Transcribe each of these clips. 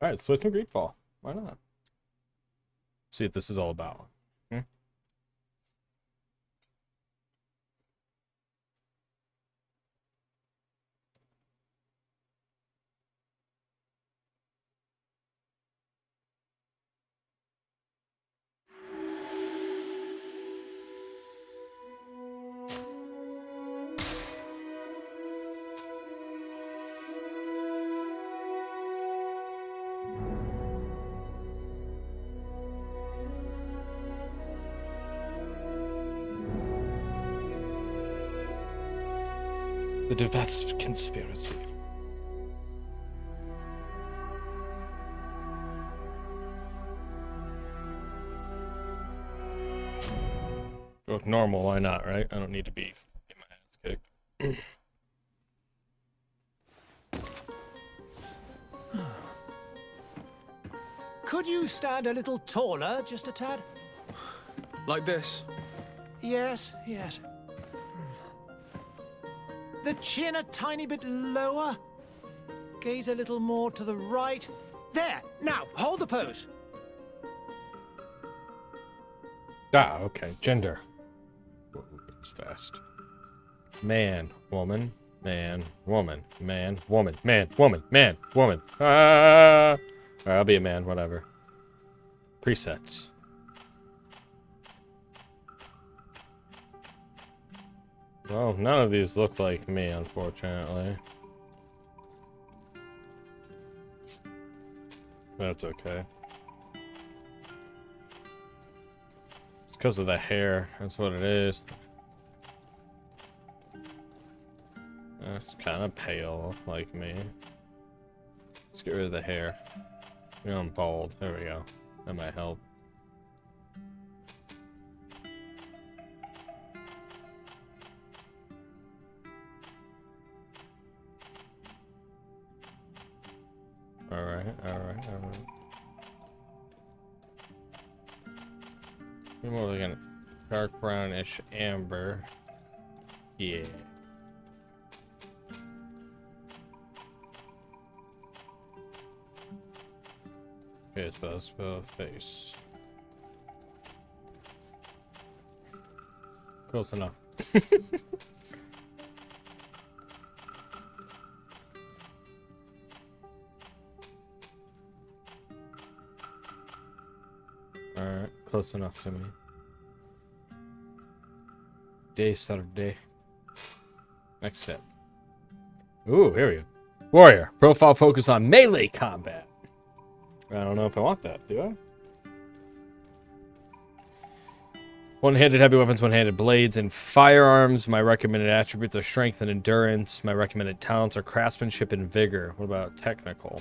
Alright, let's play some GreedFall. Why not? See what this is all about. The Devast Conspiracy. Go normal, why not, right? I don't need to be get my ass kicked. Could you stand a little taller, just a tad? Like this? Yes, yes. The chin a tiny bit lower. Gaze a little more to the right. There! Now, hold the pose. Ah, okay. Gender. It's fast. Man, woman, man, woman, man, woman, man, woman, man, woman. Ah! Alright, I'll be a man, whatever. Presets. Well, none of these look like me, unfortunately. That's okay. It's because of the hair. That's what it is. It's kind of pale, like me. Let's get rid of the hair. You know, I'm bald. There we go. That might help. Alright. More like a dark brownish amber. Yeah. Okay, spell face. Close enough. Alright, close enough to me. Day Saturday. Next step. Ooh, here we go. Warrior. Profile focus on melee combat. I don't know if I want that, do I? One-handed heavy weapons, one-handed blades, and firearms. My recommended attributes are strength and endurance. My recommended talents are craftsmanship and vigor. What about technical?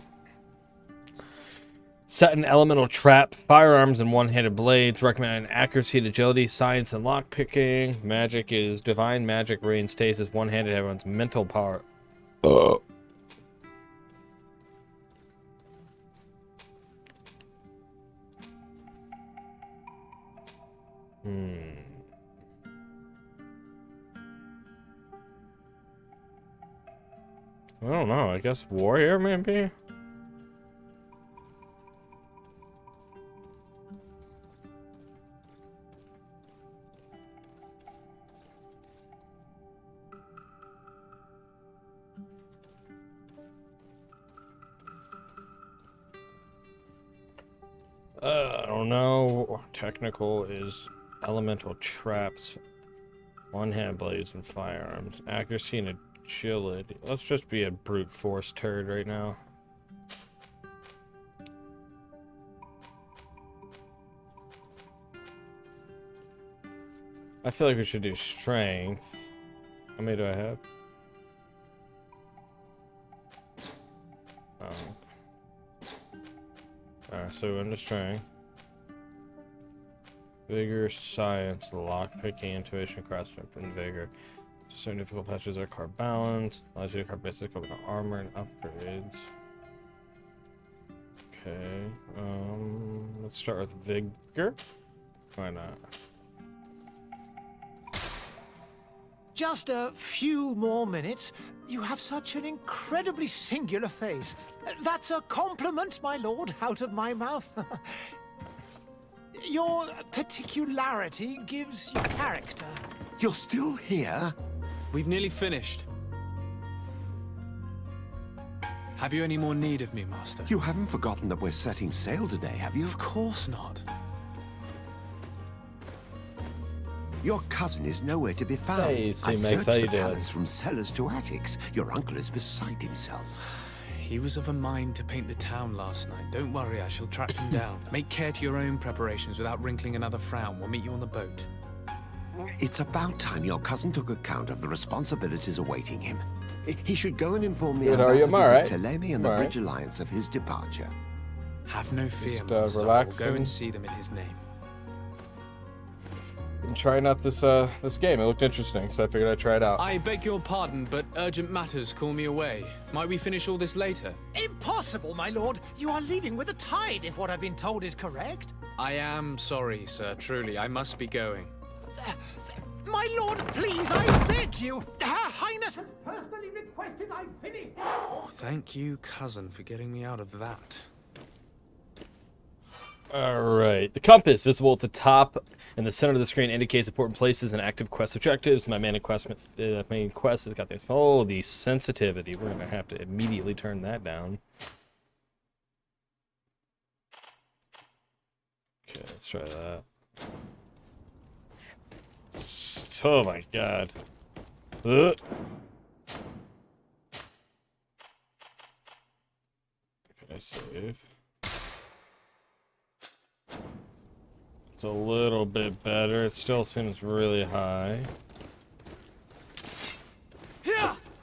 Set an elemental trap, firearms, and one-handed blades. Recommended accuracy and agility, science and lockpicking. Magic is divine magic, rain stasis, one-handed everyone's mental power. I don't know. I guess warrior, maybe? I don't know. Technical is elemental traps, one-hand blades, and firearms. Accuracy and agility. Let's just be a brute force turd right now. I feel like we should do strength. How many do I have? Oh. Alright, so we're into strength. Vigor, science, lockpicking, intuition, craftsmanship, and vigor. Certain difficult patches are card balance. Allows you to card basic open armor and upgrades. Okay. Let's start with vigor. Why not? Just a few more minutes. You have such an incredibly singular face. That's a compliment, my lord, out of my mouth. Your particularity gives you character. You're still here? We've nearly finished. Have you any more need of me, Master? You haven't forgotten that we're setting sail today, have you? Of course not. Your cousin is nowhere to be found. Hey, I've C-Max, searched how you the doing? palace from cellars to attics. Your uncle is beside himself. He was of a mind to paint the town last night. Don't worry, I shall track him down. Make care to your own preparations without wrinkling another frown. We'll meet you on the boat. It's about time your cousin took account of the responsibilities awaiting him. He should go and inform the Good, are you? I'm ambassadors alright. of Telemi and the I'm Bridge Alliance of his departure. Have no fear, Just, Master. relax We'll go and- and see them in his name. I'm trying out this this game. It looked interesting, so I figured I'd try it out. I beg your pardon, but urgent matters call me away. Might we finish all this later? Impossible, my lord. You are leaving with the tide, if what I've been told is correct. I am sorry, sir. Truly, I must be going. My lord, please, I beg you. Her Highness has personally requested I finish. Thank you, cousin, for getting me out of that. Alright. The compass, visible at the top in the center of the screen, indicates important places and active quest objectives. My main quest has got this. Oh, the sensitivity. We're going to have to immediately turn that down. Okay, let's try that. Oh my god. Okay, save. It's a little bit better. It still seems really high.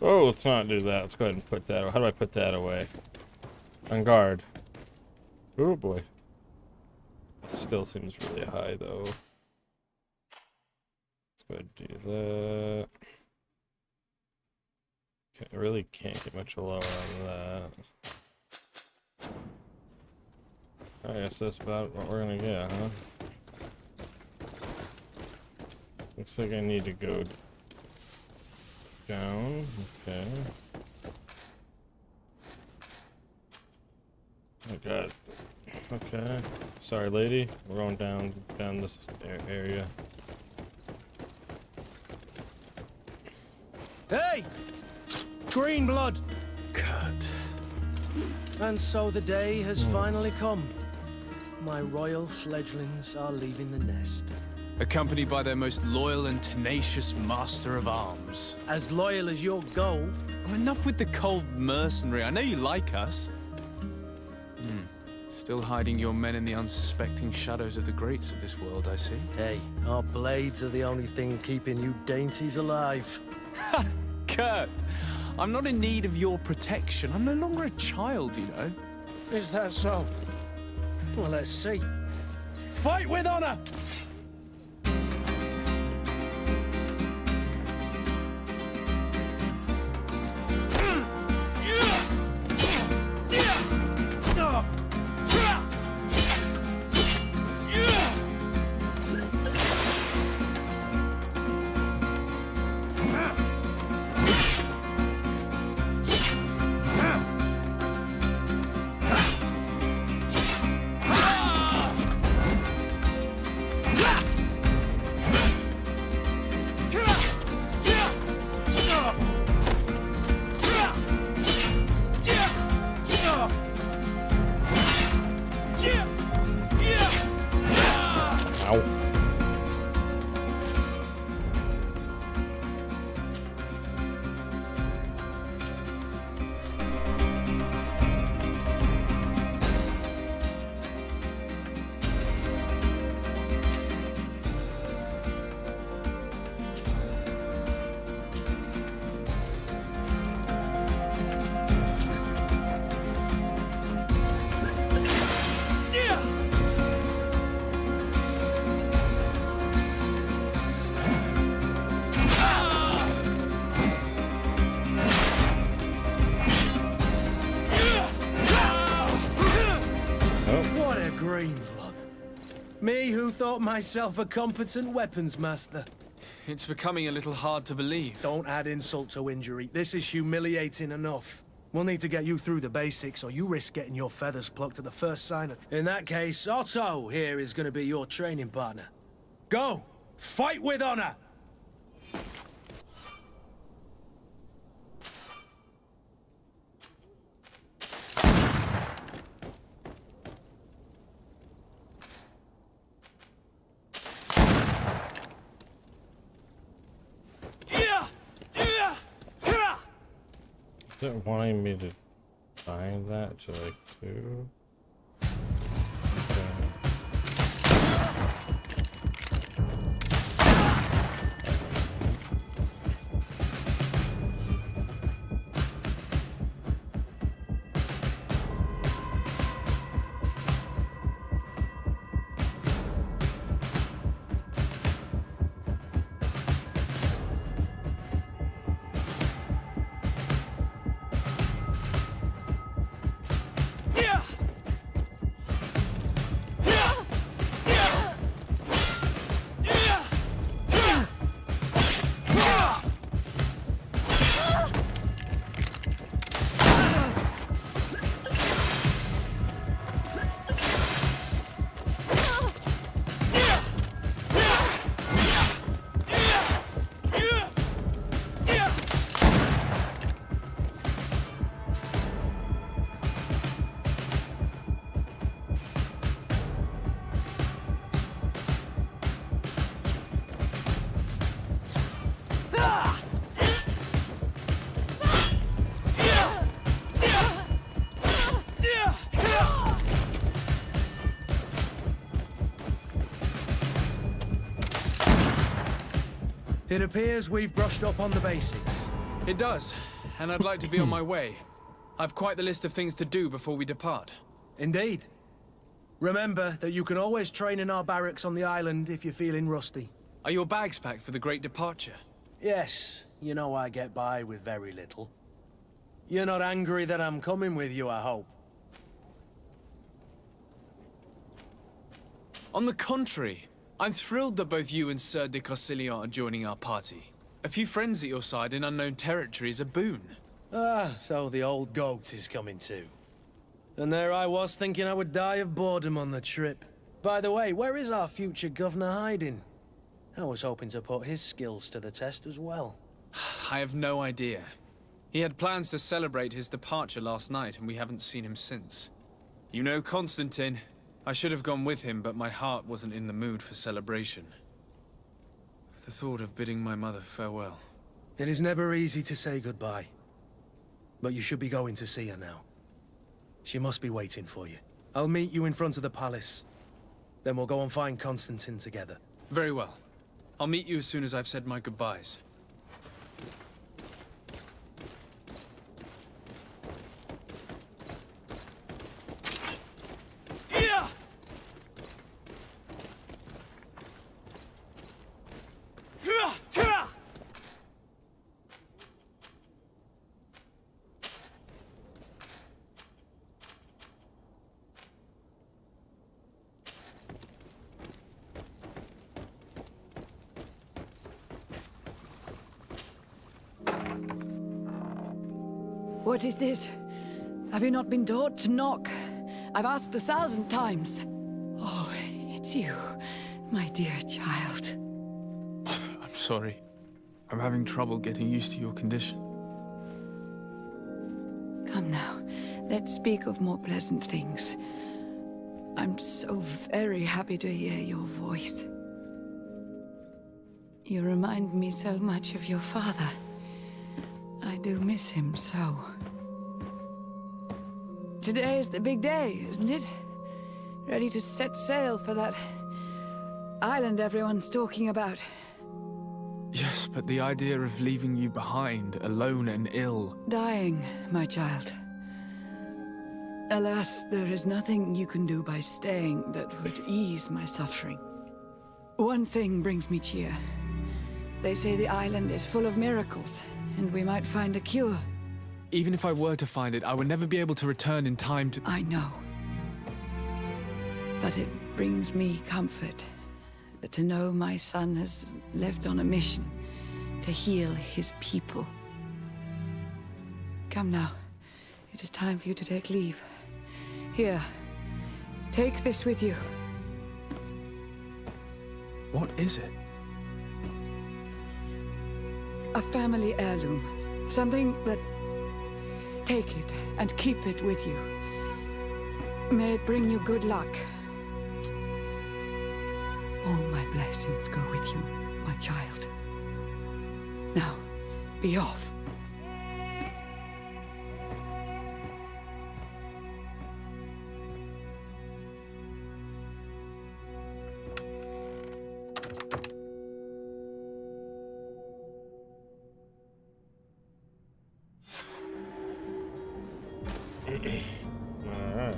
Oh, let's not do that. Let's go ahead and put that. How do I put that away? On guard. Oh boy. It still seems really high though. Let's go ahead and do that. Okay, I really can't get much lower on that. I guess that's about what we're gonna get, huh? Looks like I need to go down. Okay. Oh god. Okay. Sorry, lady. We're going down this area. Hey! Green blood! Kurt. And so the day has finally come. My royal fledglings are leaving the nest. Accompanied by their most loyal and tenacious master of arms. As loyal as your goal. Oh, enough with the cold mercenary. I know you like us. Still hiding your men in the unsuspecting shadows of the greats of this world, I see. Hey, our blades are the only thing keeping you dainties alive. Kurt, I'm not in need of your protection. I'm no longer a child, you know. Is that so? Well, let's see. Fight with honor! Ow. What a green blood. Me who thought myself a competent weapons master. It's becoming a little hard to believe. Don't add insult to injury. This is humiliating enough. We'll need to get you through the basics, or you risk getting your feathers plucked at the first sign of... In that case, Otto here is going to be your training partner. Go! Fight with honor! Is it wanting me to find that to like do? It appears we've brushed up on the basics. It does, and I'd like to be on my way. I've quite the list of things to do before we depart. Indeed. Remember that you can always train in our barracks on the island if you're feeling rusty. Are your bags packed for the great departure? Yes, you know I get by with very little. You're not angry that I'm coming with you, I hope. On the contrary, I'm thrilled that both you and Sir de Corsillon are joining our party. A few friends at your side in unknown territory is a boon. Ah, so the old goat is coming too. And there I was thinking I would die of boredom on the trip. By the way, where is our future governor hiding? I was hoping to put his skills to the test as well. I have no idea. He had plans to celebrate his departure last night, and we haven't seen him since. You know Constantine. I should have gone with him, but my heart wasn't in the mood for celebration. The thought of bidding my mother farewell. It is never easy to say goodbye. But you should be going to see her now. She must be waiting for you. I'll meet you in front of the palace. Then we'll go and find Constantine together. Very well. I'll meet you as soon as I've said my goodbyes. What is this? Have you not been taught to knock? I've asked 1,000 times. Oh, it's you, my dear child. Mother, I'm sorry. I'm having trouble getting used to your condition. Come now, let's speak of more pleasant things. I'm so very happy to hear your voice. You remind me so much of your father. I do miss him so. Today is the big day, isn't it? Ready to set sail for that island everyone's talking about. Yes, but the idea of leaving you behind, alone and ill... Dying, my child. Alas, there is nothing you can do by staying that would ease my suffering. One thing brings me cheer. They say the island is full of miracles, and we might find a cure. Even if I were to find it, I would never be able to return in time to... I know. But it brings me comfort But to know my son has left on a mission to heal his people. Come now. It is time for you to take leave. Here, take this with you. What is it? A family heirloom. Something that... Take it and keep it with you. May it bring you good luck. All my blessings go with you, my child. Now, be off. Alright.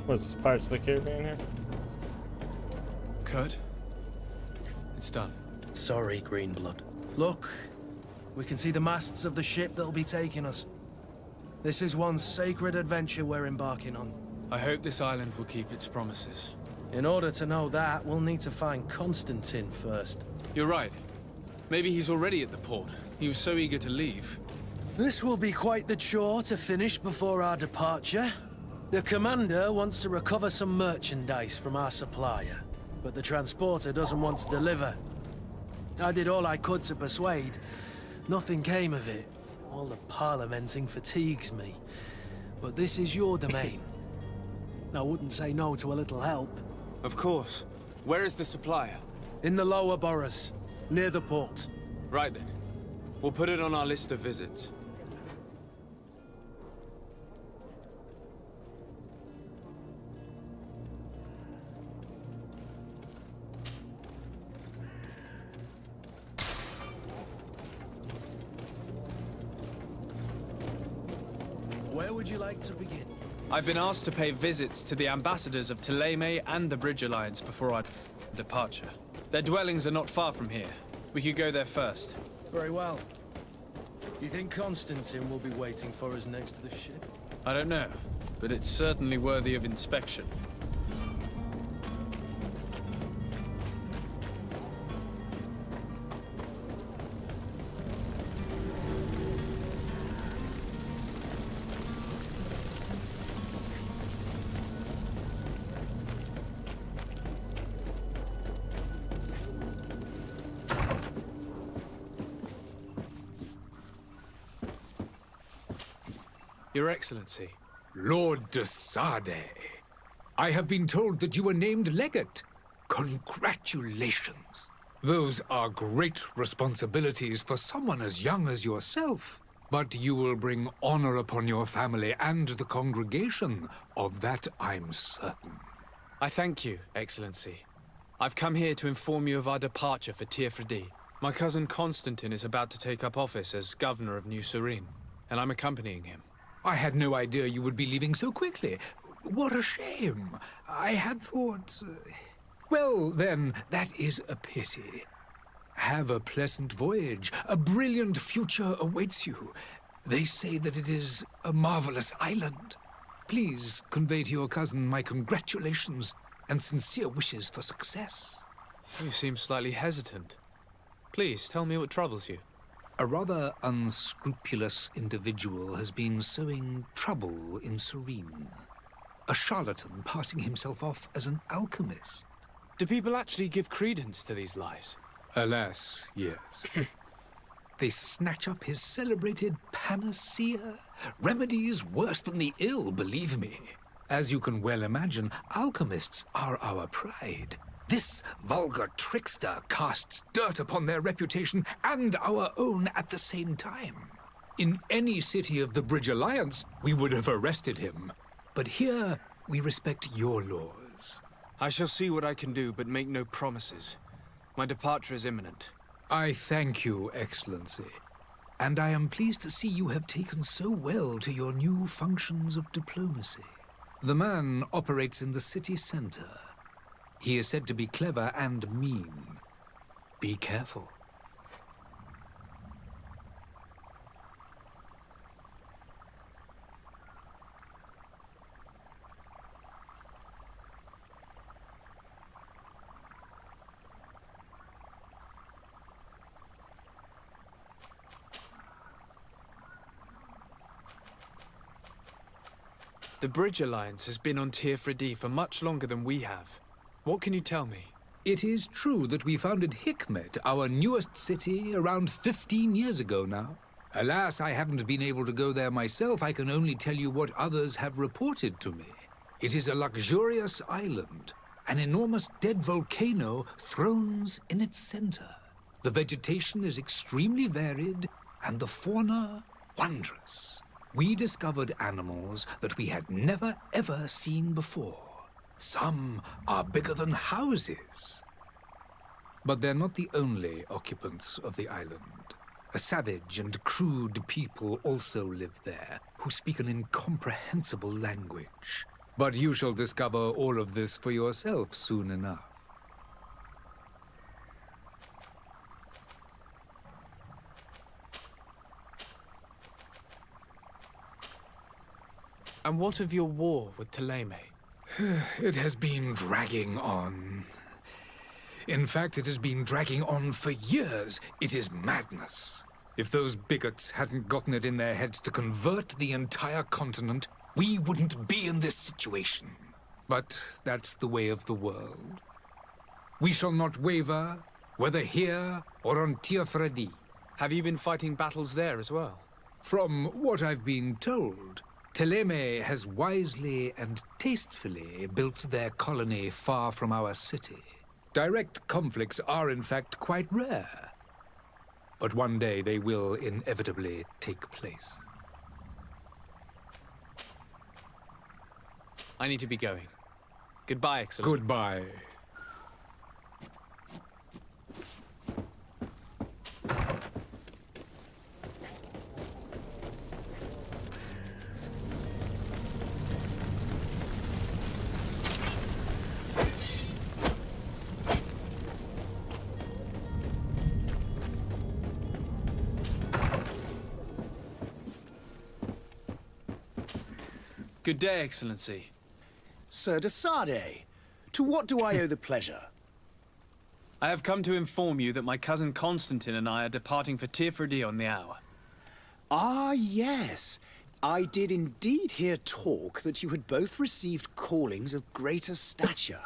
What's this, Pirates of the Caribbean here? Kurt? It's done. Sorry, Greenblood. Look, we can see the masts of the ship that'll be taking us. This is one sacred adventure we're embarking on. I hope this island will keep its promises. In order to know that, we'll need to find Constantine first. You're right. Maybe he's already at the port. He was so eager to leave. This will be quite the chore to finish before our departure. The commander wants to recover some merchandise from our supplier, but the transporter doesn't want to deliver. I did all I could to persuade. Nothing came of it. All the parliamenting fatigues me. But this is your domain. I wouldn't say no to a little help. Of course. Where is the supplier? In the lower boroughs, near the port. Right then. We'll put it on our list of visits. Where would you like to begin? I've been asked to pay visits to the ambassadors of Thélème and the Bridge Alliance before our departure. Their dwellings are not far from here. We could go there first. Very well. Do you think Constantine will be waiting for us next to the ship? I don't know, but it's certainly worthy of inspection. Your Excellency. Lord de Sade, I have been told that you were named legate. Congratulations. Those are great responsibilities for someone as young as yourself. But you will bring honor upon your family and the congregation. Of that I'm certain. I thank you, Excellency. I've come here to inform you of our departure for Tirfredi. My cousin Constantine is about to take up office as governor of New Serene, and I'm accompanying him. I had no idea you would be leaving so quickly. What a shame. I had thought... Well, then, that is a pity. Have a pleasant voyage. A brilliant future awaits you. They say that it is a marvelous island. Please convey to your cousin my congratulations and sincere wishes for success. You seem slightly hesitant. Please, tell me what troubles you. A rather unscrupulous individual has been sowing trouble in Serene. A charlatan passing himself off as an alchemist. Do people actually give credence to these lies? Alas, yes. They snatch up his celebrated panacea. Remedies worse than the ill, believe me. As you can well imagine, alchemists are our pride. This vulgar trickster casts dirt upon their reputation and our own at the same time. In any city of the Bridge Alliance, we would have arrested him. But here, we respect your laws. I shall see what I can do, but make no promises. My departure is imminent. I thank you, Excellency. And I am pleased to see you have taken so well to your new functions of diplomacy. The man operates in the city center. He is said to be clever and mean. Be careful. Very well. If you think Constantine will be waiting for us next to the ship, I don't know. The Bridge Alliance has been on Tirfredi for much longer than we have. What can you tell me? It is true that we founded Hikmet, our newest city, around 15 years ago now. Alas, I haven't been able to go there myself. I can only tell you what others have reported to me. It is a luxurious island. An enormous dead volcano thrones in its center. The vegetation is extremely varied, and the fauna wondrous. We discovered animals that we had never ever seen before. Some are bigger than houses. But they're not the only occupants of the island. A savage and crude people also live there, who speak an incomprehensible language. But you shall discover all of this for yourself soon enough. And what of your war with Thélème? It has been dragging on. In fact, it has been dragging on for years. It is madness. If those bigots hadn't gotten it in their heads to convert the entire continent, we wouldn't be in this situation. But that's the way of the world. We shall not waver, whether here or on Tirfredi. Have you been fighting battles there as well? From what I've been told, Thélème has wisely and tastefully built their colony far from our city. Direct conflicts are, in fact, quite rare. But one day they will inevitably take place. I need to be going. Goodbye, Excellency. Goodbye. Good day, Excellency. Sir de Sardet, to what do I owe the pleasure? I have come to inform you that my cousin Constantine and I are departing for Tirfredi on the hour. Ah, yes. I did indeed hear talk that you had both received callings of greater stature.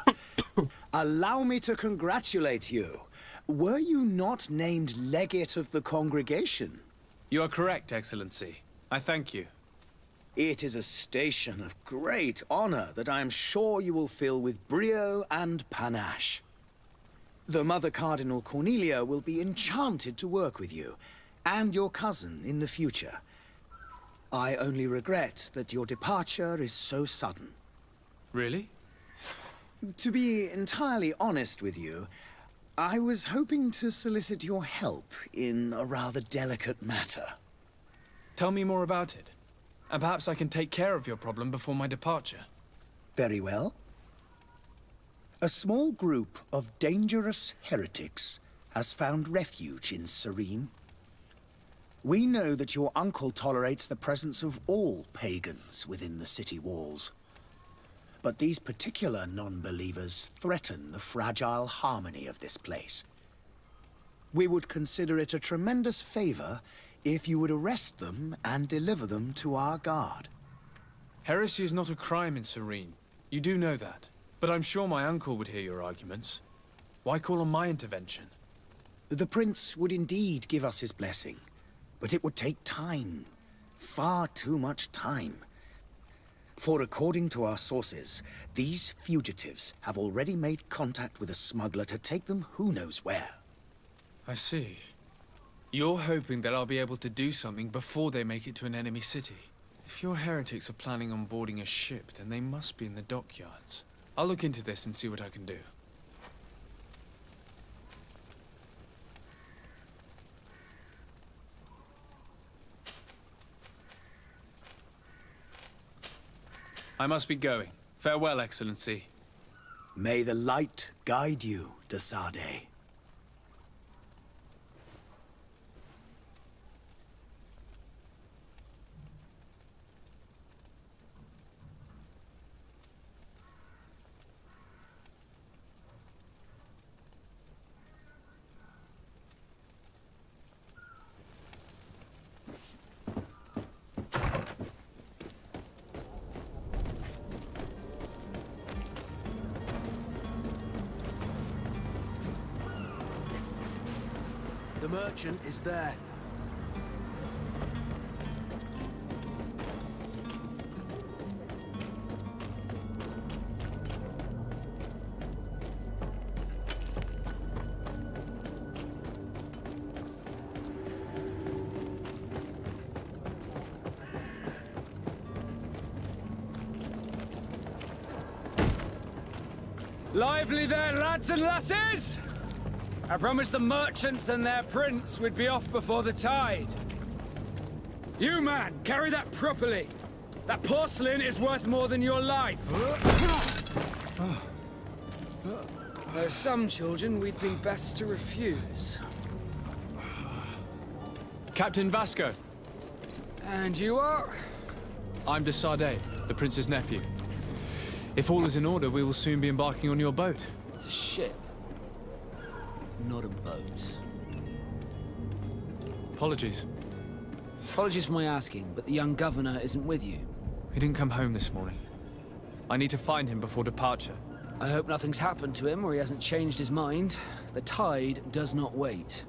Allow me to congratulate you. Were you not named legate of the congregation? You are correct, Excellency. I thank you. It is a station of great honor that I am sure you will fill with brio and panache. The Mother Cardinal Cornelia will be enchanted to work with you, and your cousin in the future. I only regret that your departure is so sudden. Really? To be entirely honest with you, I was hoping to solicit your help in a rather delicate matter. Tell me more about it. And perhaps I can take care of your problem before my departure. Very well. A small group of dangerous heretics has found refuge in Serene. We know that your uncle tolerates the presence of all pagans within the city walls. But these particular non-believers threaten the fragile harmony of this place. We would consider it a tremendous favor if you would arrest them and deliver them to our guard. Heresy is not a crime in Serene. You do know that. But I'm sure my uncle would hear your arguments. Why call on my intervention? The prince would indeed give us his blessing, but it would take time. Far too much time. For according to our sources, these fugitives have already made contact with a smuggler to take them who knows where. I see. You're hoping that I'll be able to do something before they make it to an enemy city. If your heretics are planning on boarding a ship, then they must be in the dockyards. I'll look into this and see what I can do. I must be going. Farewell, Excellency. May the light guide you, de Sardet. merchant is there. Lively there, lads and lasses! I promised the merchants and their prince we'd be off before the tide. You, man, carry that properly. That porcelain is worth more than your life. There are some children we'd be best to refuse. Captain Vasco. And you are? I'm de Sardet, the prince's nephew. If all is in order, we will soon be embarking on your boat. It's a ship, not a boat. Apologies. Apologies for my asking, but the young governor isn't with you. He didn't come home this morning. I need to find him before departure. I hope nothing's happened to him or he hasn't changed his mind. The tide does not wait.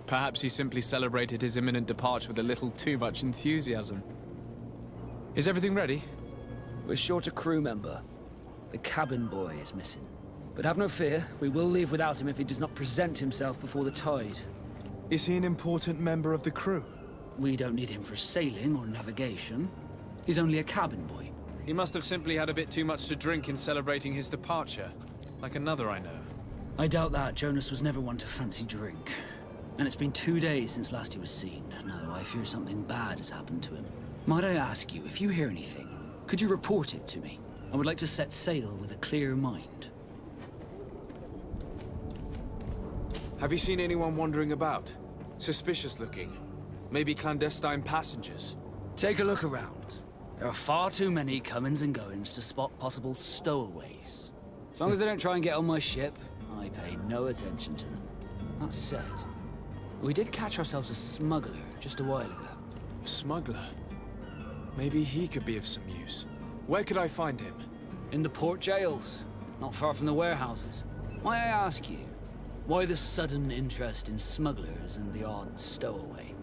Perhaps he simply celebrated his imminent departure with a little too much enthusiasm. Is everything ready? We're short a crew member. The cabin boy is missing. But have no fear, we will leave without him if he does not present himself before the tide. Is he an important member of the crew? We don't need him for sailing or navigation. He's only a cabin boy. He must have simply had a bit too much to drink in celebrating his departure. Like another I know. I doubt that. Jonas was never one to fancy drink. And it's been 2 days since last he was seen. No, I fear something bad has happened to him. Might I ask you, if you hear anything, could you report it to me? I would like to set sail with a clear mind. Have you seen anyone wandering about? Suspicious looking. Maybe clandestine passengers? Take a look around. There are far too many comings and goings to spot possible stowaways. As long as they don't try and get on my ship, I pay no attention to them. That said, we did catch ourselves a smuggler just a while ago. A smuggler? Maybe he could be of some use. Where could I find him? In the port jails, not far from the warehouses. May I ask you, why the sudden interest in smugglers and the odd stowaway?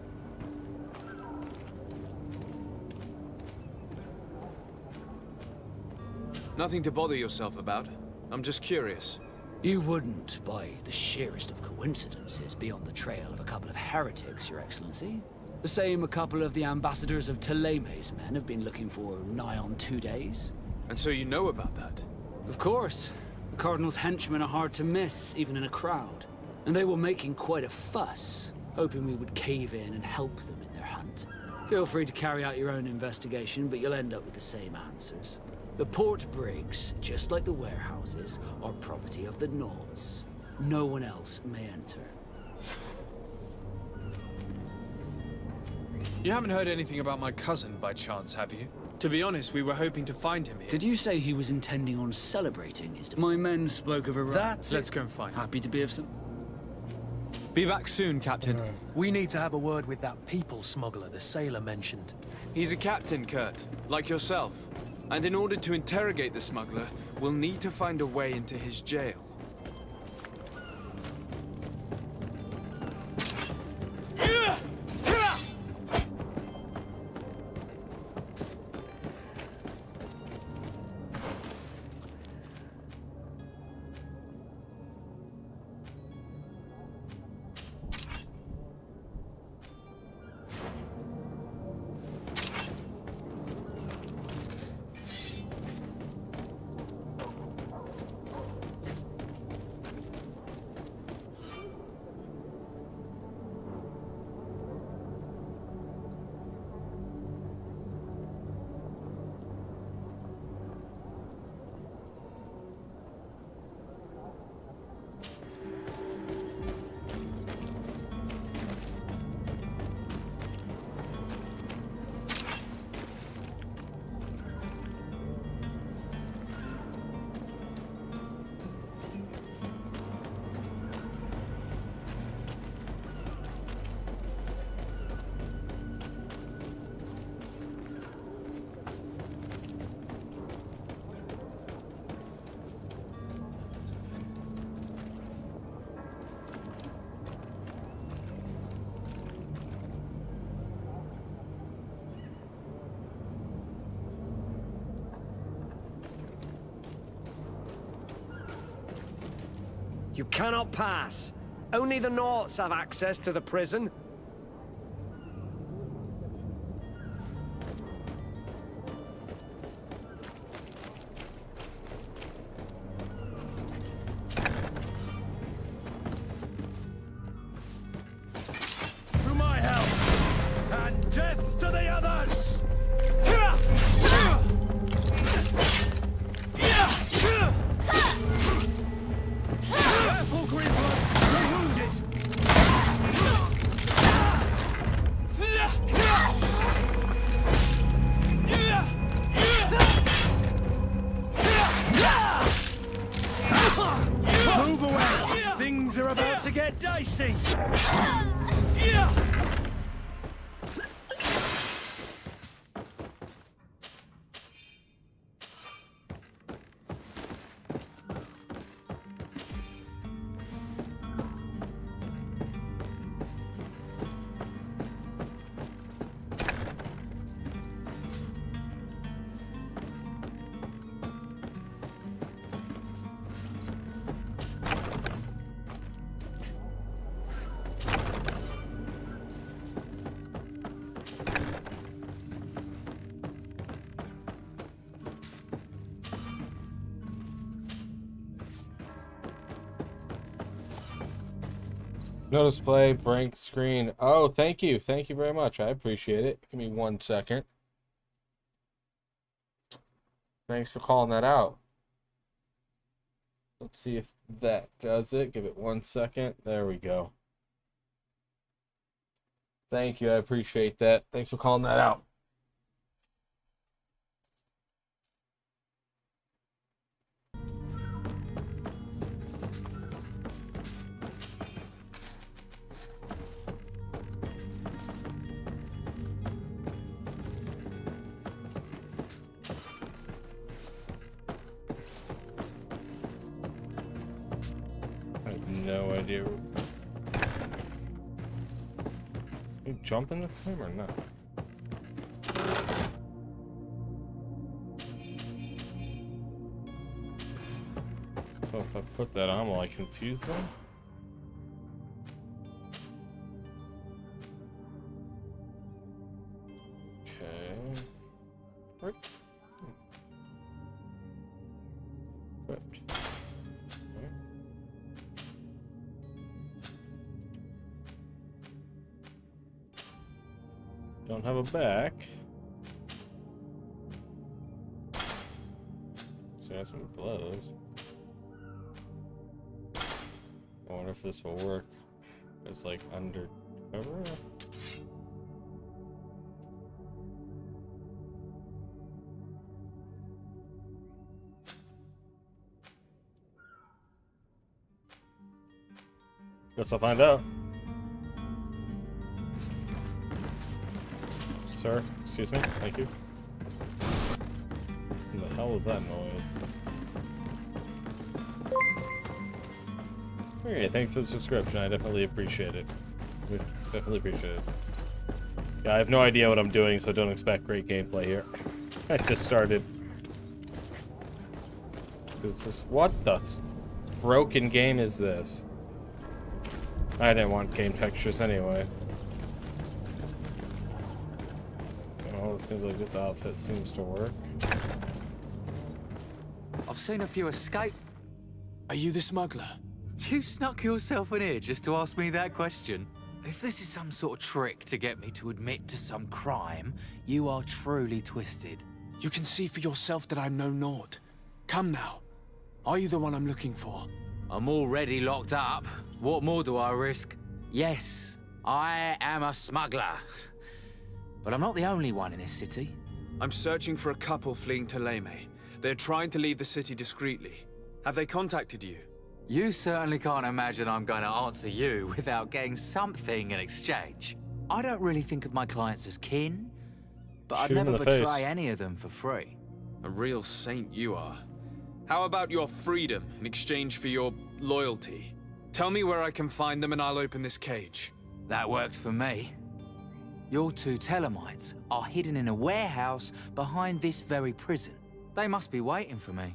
Nothing to bother yourself about. I'm just curious. You wouldn't, by the sheerest of coincidences, be on the trail of a couple of heretics, Your Excellency. The same a couple of the ambassadors of Teleme's men have been looking for nigh on 2 days. And so you know about that? Of course. The Cardinal's henchmen are hard to miss, even in a crowd. And they were making quite a fuss, hoping we would cave in and help them in their hunt. Feel free to carry out your own investigation, but you'll end up with the same answers. The port brigs, just like the warehouses, are property of the Nords. No one else may enter. You haven't heard anything about my cousin, by chance, have you? To be honest, we were hoping to find him here. Did you say he was intending on celebrating his... My men spoke of a... Let's go and find him. Happy to be of some... Be back soon, Captain. We need to have a word with that people smuggler the sailor mentioned. He's a captain, Kurt, like yourself. And in order to interrogate the smuggler, we'll need to find a way into his jail. You cannot pass. Only the Norts have access to the prison. To my help! And death to the others! Careful, GreedFall! You're wounded! Move away! Things are about to get dicey! No display, blank screen. Oh, thank you. Thank you very much. I appreciate it. Give me 1 second. Thanks for calling that out. Let's see if that does it. Give it 1 second. There we go. Thank you. I appreciate that. Thanks for calling that out. I have no idea. You jump in this game or not? So if I put that on, will I confuse them? Okay. Equipped. Equipped. Okay. Don't have a back. So I have some gloves. I wonder if this will work. It's like undercover. Guess I'll find out. Sir, excuse me, thank you. What the hell was that noise? Hey, thanks for the subscription. I definitely appreciate it. Definitely appreciate it. Yeah, I have no idea what I'm doing, so don't expect great gameplay here. I just started. It's just, what the broken game is this? I didn't want game textures anyway. Well, it seems like this outfit seems to work. I've seen a few escape. Are you the smuggler? You snuck yourself in here just to ask me that question? If this is some sort of trick to get me to admit to some crime, you are truly twisted. You can see for yourself that I'm no Nord. Come now. Are you the one I'm looking for? I'm already locked up. What more do I risk? Yes, I am a smuggler. But I'm not the only one in this city. I'm searching for a couple fleeing to Leme. They're trying to leave the city discreetly. Have they contacted you? You certainly can't imagine I'm going to answer you without getting something in exchange. I don't really think of my clients as kin, but I'd never betray any of them for free. A real saint you are. How about your freedom in exchange for your loyalty? Tell me where I can find them and I'll open this cage. That works for me. Your two Telemites are hidden in a warehouse behind this very prison. They must be waiting for me,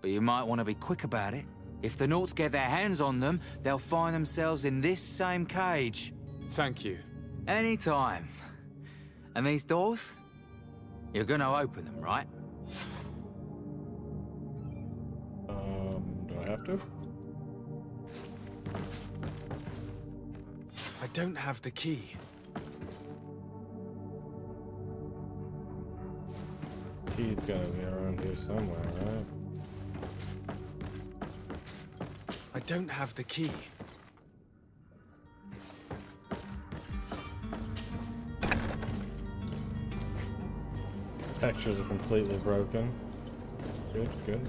but you might want to be quick about it. If the Nauts get their hands on them, they'll find themselves in this same cage. Thank you. Anytime. And these doors? You're gonna open them, right? Do I have to? I don't have the key. Key's gotta be around here somewhere, right? I don't have the key. Textures are completely broken. Good, good.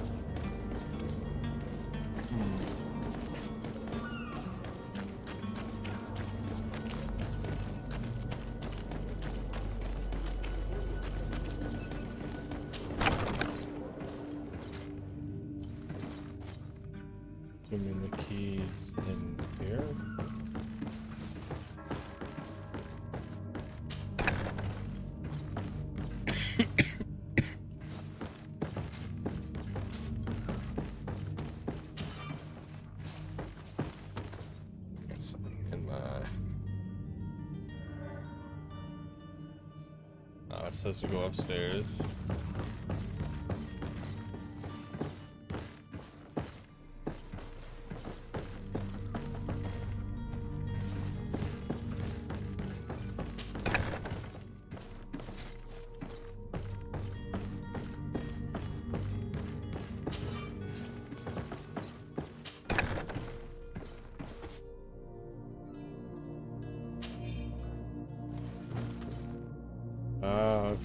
Give me the keys in here. It says to go upstairs.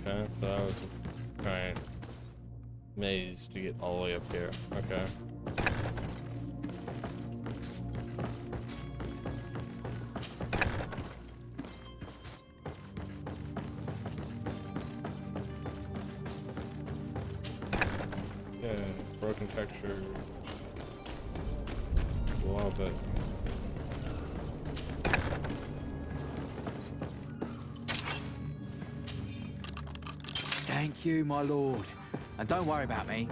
Okay, so that was a giant maze to get all the way up here. Okay. Yeah, broken texture. Love it. Thank you, my lord. And don't worry about me.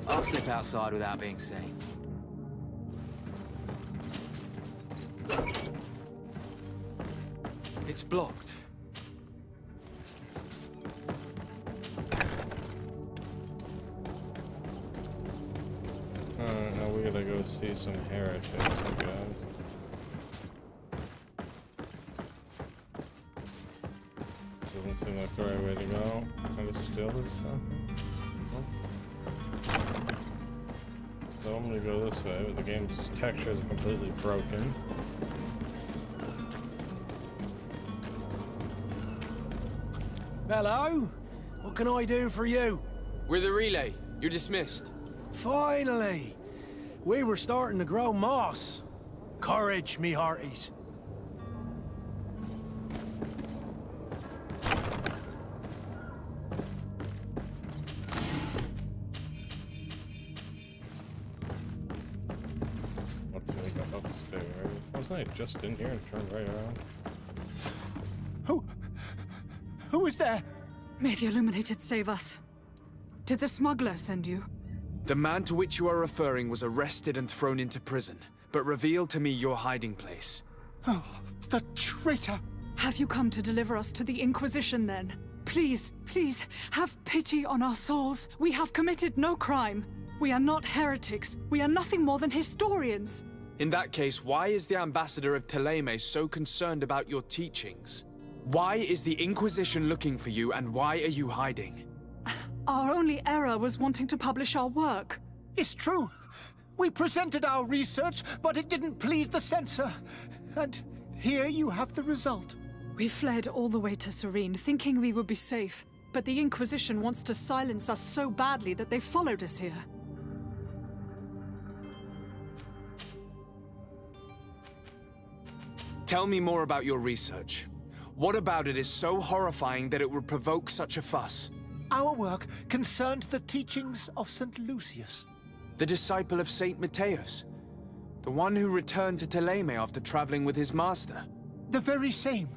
I'll slip outside without being seen. It's blocked. Now we gotta go see some heretics, I guess. This doesn't seem like the right way to go. Kind of steal this stuff. So I'm gonna go this way, but the game's textures are completely broken. Hello? What can I do for you? We're the relay. You're dismissed. Finally! We were starting to grow moss. Courage, me hearties. What's gonna go upstairs? Wasn't I just in here and turned right around? Who is there? May the Illuminated save us. Did the smuggler send you? The man to which you are referring was arrested and thrown into prison, but revealed to me your hiding place. Oh, the traitor! Have you come to deliver us to the Inquisition, then? Please, please, have pity on our souls. We have committed no crime. We are not heretics. We are nothing more than historians. In that case, why is the ambassador of Thélème so concerned about your teachings? Why is the Inquisition looking for you, and why are you hiding? Our only error was wanting to publish our work. It's true. We presented our research, but it didn't please the censor. And here you have the result. We fled all the way to Serene, thinking we would be safe. But the Inquisition wants to silence us so badly that they followed us here. Tell me more about your research. What about it is so horrifying that it would provoke such a fuss? Our work concerned the teachings of St. Lucius. The disciple of St. Matthias? The one who returned to Thélème after traveling with his master? The very same.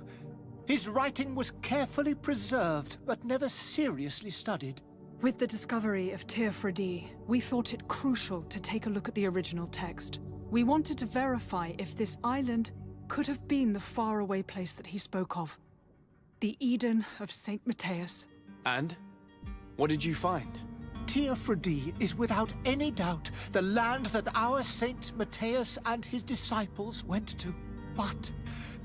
His writing was carefully preserved, but never seriously studied. With the discovery of Teofredi, we thought it crucial to take a look at the original text. We wanted to verify if this island could have been the faraway place that he spoke of. The Eden of St. Matthias. And? What did you find? Teofredi is without any doubt the land that our Saint Matthias and his disciples went to. But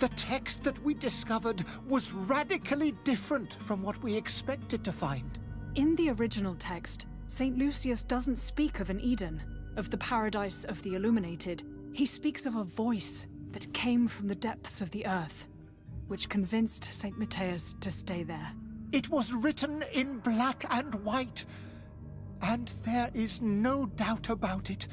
the text that we discovered was radically different from what we expected to find. In the original text, St. Lucius doesn't speak of an Eden, of the paradise of the illuminated. He speaks of a voice that came from the depths of the earth, which convinced St. Matthias to stay there. It was written in black and white, and there is no doubt about it.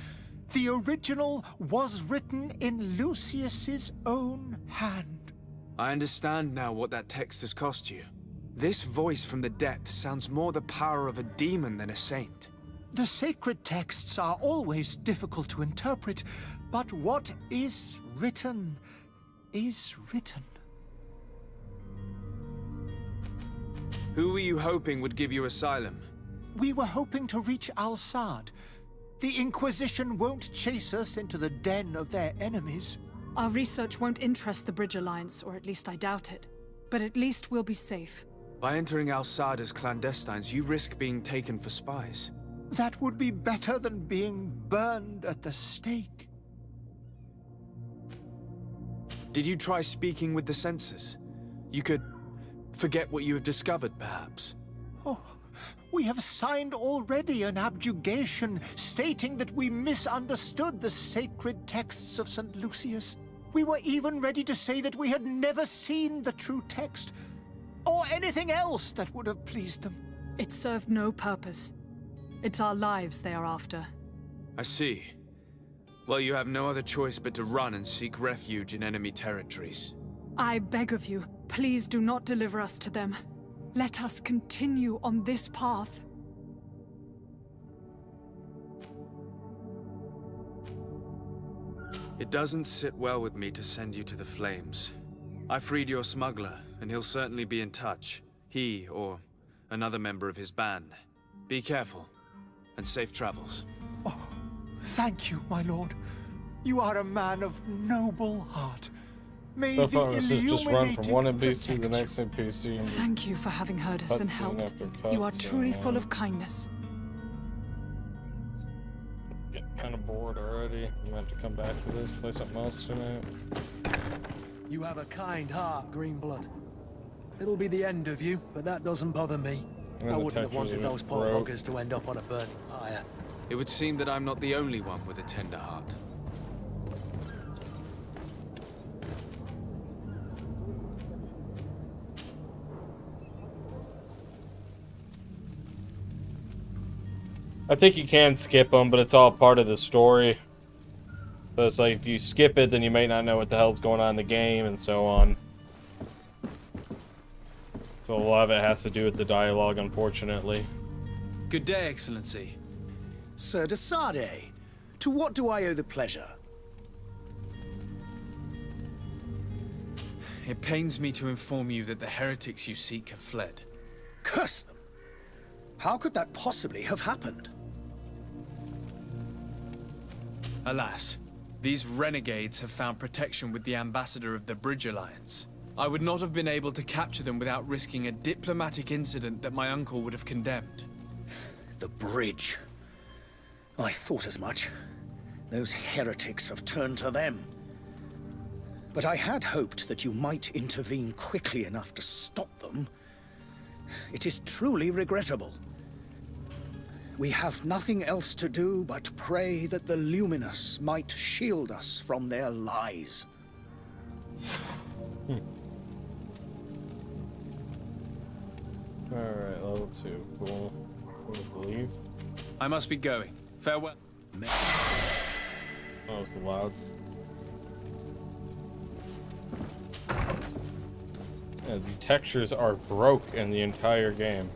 The original was written in Lucius's own hand. I understand now what that text has cost you. This voice from the depths sounds more the power of a demon than a saint. The sacred texts are always difficult to interpret, but what is written is written. Who were you hoping would give you asylum? We were hoping to reach Al-Sad. The Inquisition won't chase us into the den of their enemies. Our research won't interest the Bridge Alliance, or at least I doubt it. But at least we'll be safe. By entering Al-Sad as clandestines, you risk being taken for spies. That would be better than being burned at the stake. Did you try speaking with the censors? You could forget what you have discovered, perhaps. Oh, we have signed already an abjugation stating that we misunderstood the sacred texts of St. Lucius. We were even ready to say that we had never seen the true text, or anything else that would have pleased them. It served no purpose. It's our lives they are after. I see. Well, you have no other choice but to run and seek refuge in enemy territories. I beg of you, please do not deliver us to them. Let us continue on this path. It doesn't sit well with me to send you to the flames. I freed your smuggler, and he'll certainly be in touch. He, or another member of his band. Be careful, and safe travels. Oh, thank you, my lord. You are a man of noble heart. May So the far, this is just run from one NPC to the protect next NPC. And Thank you for having heard us and cutscene helped. after You are cutscene, truly full of kindness. Getting kind of bored already. You have to come back to this, play something else tonight. You have a kind heart, Greenblood. It'll be the end of you, but that doesn't bother me. I wouldn't have wanted those poor buggers to end up on a burning pyre. It would seem that I'm not the only one with a tender heart. I think you can skip them, but it's all part of the story. So it's like if you skip it, then you may not know what the hell's going on in the game, and so on. So a lot of it has to do with the dialogue, unfortunately. Good day, Excellency. Sir de Sade, to what do I owe the pleasure? It pains me to inform you that the heretics you seek have fled. Curse them! How could that possibly have happened? Alas, these renegades have found protection with the ambassador of the Bridge Alliance. I would not have been able to capture them without risking a diplomatic incident that my uncle would have condemned. The bridge. I thought as much. Those heretics have turned to them. But I had hoped that you might intervene quickly enough to stop them. It is truly regrettable. We have nothing else to do but pray that the Luminous might shield us from their lies. Alright, level 2. Cool. I believe. I must be going. Farewell. Oh, it's loud. Yeah, the textures are broke in the entire game.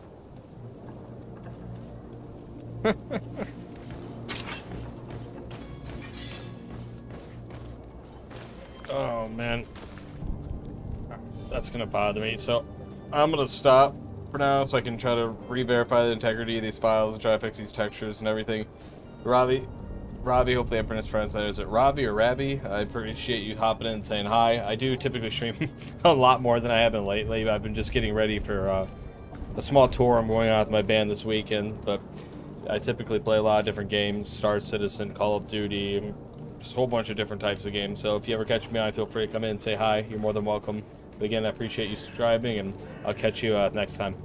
Oh man, that's gonna bother me. So I'm gonna stop for now, so I can try to re-verify the integrity of these files and try to fix these textures and everything. Robbie, hopefully I pronounced that. Is it Ravi or Rabbi? I appreciate you hopping in and saying hi. I do typically stream a lot more than I have been lately, but I've been just getting ready for a small tour I'm going on with my band this weekend, but I typically play a lot of different games, Star Citizen, Call of Duty, just a whole bunch of different types of games. So if you ever catch me on, feel free to come in and say hi. You're more than welcome. But again, I appreciate you subscribing, and I'll catch you next time.